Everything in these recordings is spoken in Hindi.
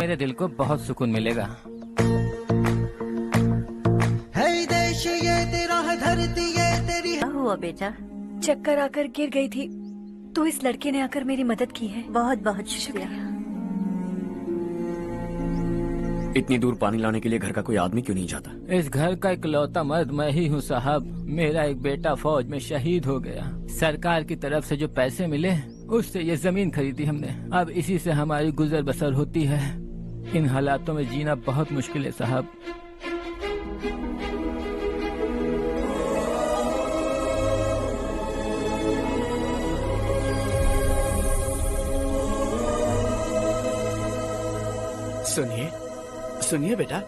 मेरे दिल को बहुत सुकून मिलेगा। है देश ये तेरा, है धरती ये तेरी। क्या हुआ बेटा? चक्कर आकर गिर गई थी तो इस लड़के ने आकर मेरी मदद की है। बहुत बहुत शुक्रिया। इतनी दूर पानी लाने के लिए घर का कोई आदमी क्यों नहीं जाता? इस घर का इकलौता मर्द मैं ही हूँ साहब। मेरा एक बेटा फौज में शहीद हो गया। सरकार की तरफ से जो पैसे मिले उससे ये जमीन खरीदी हमने। अब इसी से हमारी गुजर बसर होती है। इन हालातों में जीना बहुत मुश्किल है साहब। सुनिए सुनिए बेटा,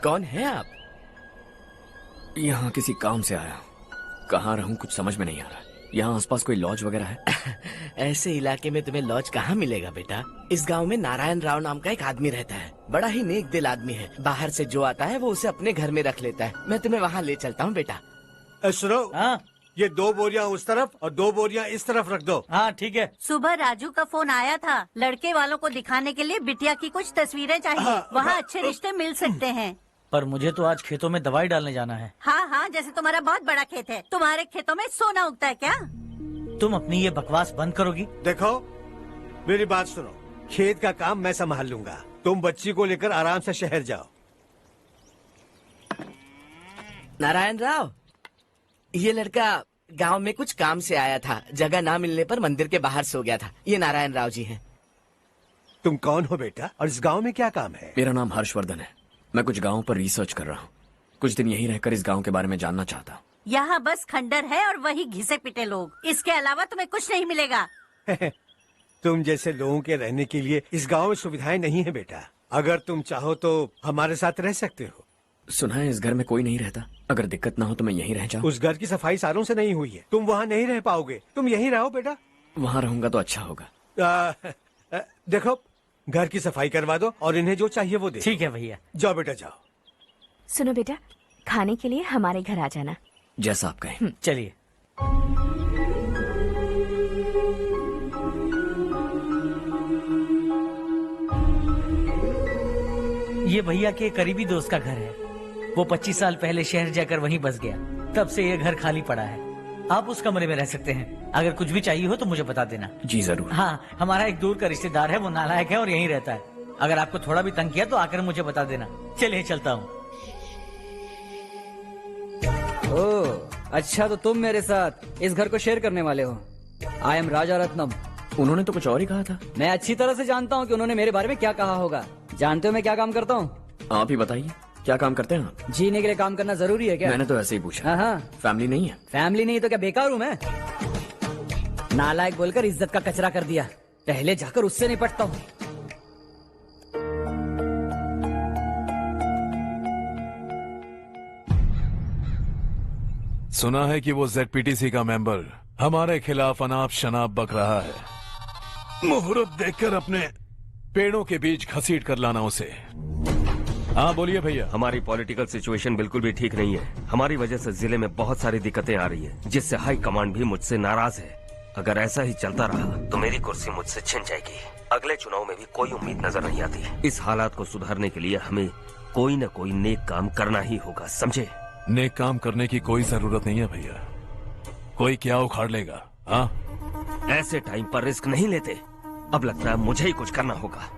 कौन है आप? यहाँ किसी काम से आया। कहाँ रहूं कुछ समझ में नहीं आ रहा। यहाँ आसपास कोई लॉज वगैरह है? ऐसे इलाके में तुम्हें लॉज कहाँ मिलेगा बेटा? इस गांव में नारायण राव नाम का एक आदमी रहता है। बड़ा ही नेक दिल आदमी है। बाहर से जो आता है वो उसे अपने घर में रख लेता है। मैं तुम्हें वहाँ ले चलता हूँ बेटा। सुनो, हाँ ये 2 बोरियां उस तरफ और 2 बोरियां इस तरफ रख दो। हाँ ठीक है। सुबह राजू का फोन आया था। लड़के वालों को दिखाने के लिए बिटिया की कुछ तस्वीरें चाहिए। वहाँ अच्छे रिश्ते मिल सकते हैं। पर मुझे तो आज खेतों में दवाई डालने जाना है। हाँ हाँ, जैसे तुम्हारा बहुत बड़ा खेत है। तुम्हारे खेतों में सोना उगता है क्या? तुम अपनी ये बकवास बंद करोगी? देखो मेरी बात सुनो, खेत का काम मैं संभाल लूंगा। तुम बच्ची को लेकर आराम से शहर जाओ। नारायण राव, ये लड़का गांव में कुछ काम से आया था। जगह ना मिलने पर मंदिर के बाहर सो गया था। ये नारायण राव जी हैं। तुम कौन हो बेटा और इस गांव में क्या काम है? मेरा नाम हर्षवर्धन है। मैं कुछ गाँव पर रिसर्च कर रहा हूँ। कुछ दिन यहीं रहकर इस गाँव के बारे में जानना चाहता हूँ। यहाँ बस खंडर है और वही घिसे पिटे लोग। इसके अलावा तुम्हें कुछ नहीं मिलेगा। तुम जैसे लोगों के रहने के लिए इस गांव में सुविधाएं नहीं है बेटा। अगर तुम चाहो तो हमारे साथ रह सकते हो। सुना है इस घर में कोई नहीं रहता। अगर दिक्कत ना हो तो मैं यहीं रह जाऊँ। उस घर की सफाई सालों से नहीं हुई है। तुम वहाँ नहीं रह पाओगे। तुम यहीं रहो बेटा। वहाँ रहूंगा तो अच्छा होगा। देखो, घर की सफाई करवा दो और इन्हें जो चाहिए वो दे। ठीक है भैया। जाओ बेटा जाओ। सुनो बेटा, खाने के लिए हमारे घर आ जाना। जैसा आप कहें। चलिए। ये भैया के करीबी दोस्त का घर है। वो 25 साल पहले शहर जाकर वहीं बस गया। तब से ये घर खाली पड़ा है। आप उस कमरे में रह सकते हैं। अगर कुछ भी चाहिए हो तो मुझे बता देना। जी जरूर। हाँ, हमारा एक दूर का रिश्तेदार है। वो नालायक है और यहीं रहता है। अगर आपको थोड़ा भी तंग किया तो आकर मुझे बता देना। चलिए चलता हूँ। ओह अच्छा, तो तुम मेरे साथ इस घर को शेयर करने वाले हो। आई एम राजा रत्नम। उन्होंने तो कुछ और ही कहा था। मैं अच्छी तरह से जानता हूँ कि उन्होंने मेरे बारे में क्या कहा होगा। जानते हो मैं क्या काम करता हूँ? आप ही बताइए, क्या काम करते हैं आप? जीने के लिए काम करना जरूरी है क्या? मैंने तो ऐसे ही पूछा। हाँ, फैमिली नहीं है? फैमिली नहीं तो क्या बेकार हूँ मैं? नालायक बोलकर इज्जत का कचरा कर दिया। पहले जाकर उससे निपटता हूँ। सुना है कि वो ZPTC का मेंबर हमारे खिलाफ अनाप शनाप बक रहा है। मुहूर्त देखकर अपने पेड़ों के बीच घसीट कर लाना उसे। हाँ बोलिए भैया। हमारी पॉलिटिकल सिचुएशन बिल्कुल भी ठीक नहीं है। हमारी वजह से जिले में बहुत सारी दिक्कतें आ रही है, जिससे हाई कमांड भी मुझसे नाराज है। अगर ऐसा ही चलता रहा तो मेरी कुर्सी मुझसे छिन जाएगी। अगले चुनाव में भी कोई उम्मीद नजर नहीं आती। इस हालात को सुधारने के लिए हमें कोई न कोई नेक काम करना ही होगा, समझे? नेक काम करने की कोई जरूरत नहीं है भैया। कोई क्या उखाड़ लेगा। हाँ, ऐसे टाइम पर रिस्क नहीं लेते। अब लगता है मुझे ही कुछ करना होगा।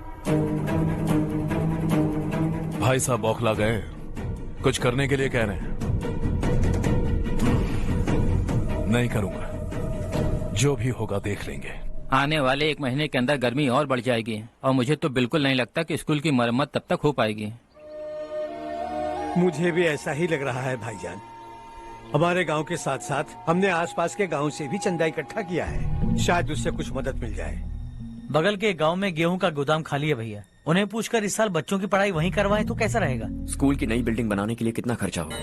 भाई साहब बौखला गए, कुछ करने के लिए कह रहे हैं। नहीं करूंगा, जो भी होगा देख लेंगे। आने वाले 1 महीने के अंदर गर्मी और बढ़ जाएगी और मुझे तो बिल्कुल नहीं लगता कि स्कूल की मरम्मत तब तक हो पाएगी। मुझे भी ऐसा ही लग रहा है भाईजान। हमारे गांव के साथ साथ हमने आसपास के गांव से भी चंदा इकट्ठा किया है। शायद उससे कुछ मदद मिल जाए। बगल के गांव में गेहूं का गोदाम खाली है भैया। उन्हें पूछकर इस साल बच्चों की पढ़ाई वहीं करवाएं तो कैसा रहेगा? स्कूल की नई बिल्डिंग बनाने के लिए कितना खर्चा होगा?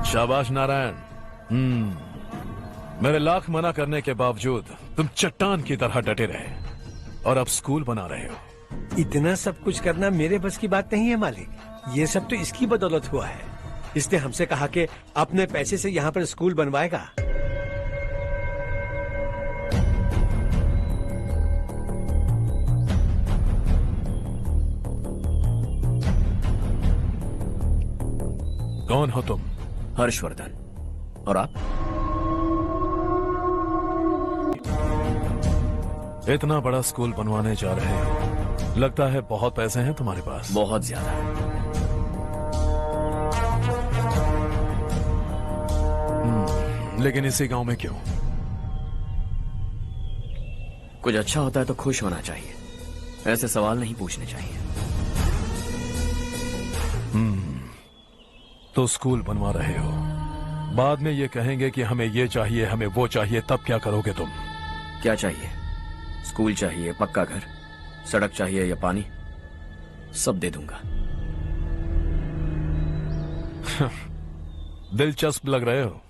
शाबाश नारायण। मेरे लाख मना करने के बावजूद तुम चट्टान की तरह डटे रहे। और अब स्कूल बना रहे हो। इतना सब कुछ करना मेरे बस की बात नहीं है मालिक। ये सब तो इसकी बदौलत हुआ है। इसने हमसे कहा कि अपने पैसे से यहाँ पर स्कूल बनवाएगा। कौन हो तुम? हर्षवर्धन। और आप? इतना बड़ा स्कूल बनवाने जा रहे हो, लगता है बहुत पैसे हैं तुम्हारे पास। बहुत ज्यादा। लेकिन इसी गांव में क्यों? कुछ अच्छा होता है तो खुश होना चाहिए, ऐसे सवाल नहीं पूछने चाहिए। तो स्कूल बनवा रहे हो, बाद में ये कहेंगे कि हमें ये चाहिए, हमें वो चाहिए, तब क्या करोगे तुम? क्या चाहिए? स्कूल चाहिए, पक्का घर, सड़क चाहिए या पानी, सब दे दूंगा। दिलचस्प लग रहे हो।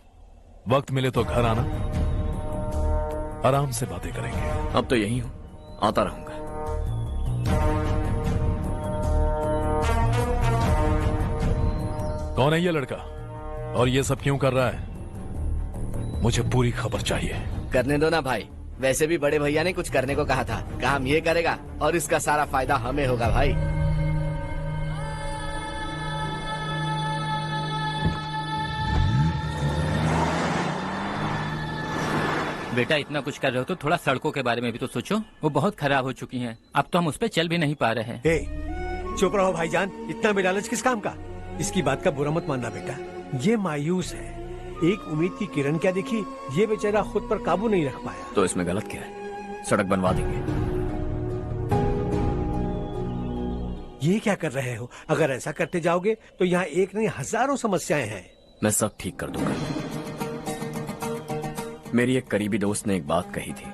वक्त मिले तो घर आना, आराम से बातें करेंगे। अब तो यही हूं, आता रहूंगा। कौन है ये लड़का और ये सब क्यों कर रहा है? मुझे पूरी खबर चाहिए। करने दो ना भाई, वैसे भी बड़े भैया ने कुछ करने को कहा था, काम ये करेगा और इसका सारा फायदा हमें होगा भाई। बेटा इतना कुछ कर रहे हो तो थोड़ा सड़कों के बारे में भी तो सोचो, वो बहुत खराब हो चुकी हैं। अब तो हम उस पर चल भी नहीं पा रहे हैं। चुप रहो भाईजान, इतना भी लालच किस काम का? इसकी बात का बुरा मत मानना बेटा, ये मायूस है। एक उम्मीद की किरण क्या देखी, ये बेचारा खुद पर काबू नहीं रख पाया। तो इसमें गलत क्या है? सड़क बनवा देंगे। ये क्या कर रहे हो? अगर ऐसा करते जाओगे तो यहाँ एक नहीं हजारों समस्याएं हैं। मैं सब ठीक कर दूंगा। मेरी एक करीबी दोस्त ने एक बात कही थी,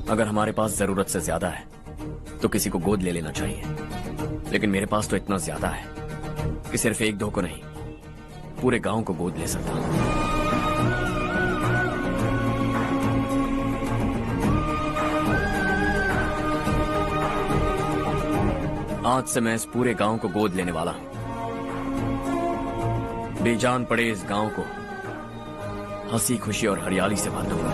अगर हमारे पास जरूरत से ज्यादा है तो किसी को गोद ले लेना चाहिए। लेकिन मेरे पास तो इतना ज्यादा है कि सिर्फ एक दो को नहीं, पूरे गांव को गोद ले सकता हूं। आज से मैं इस पूरे गांव को गोद लेने वाला हूं। बेजान पड़े इस गांव को हंसी खुशी और हरियाली से भर दूंगा।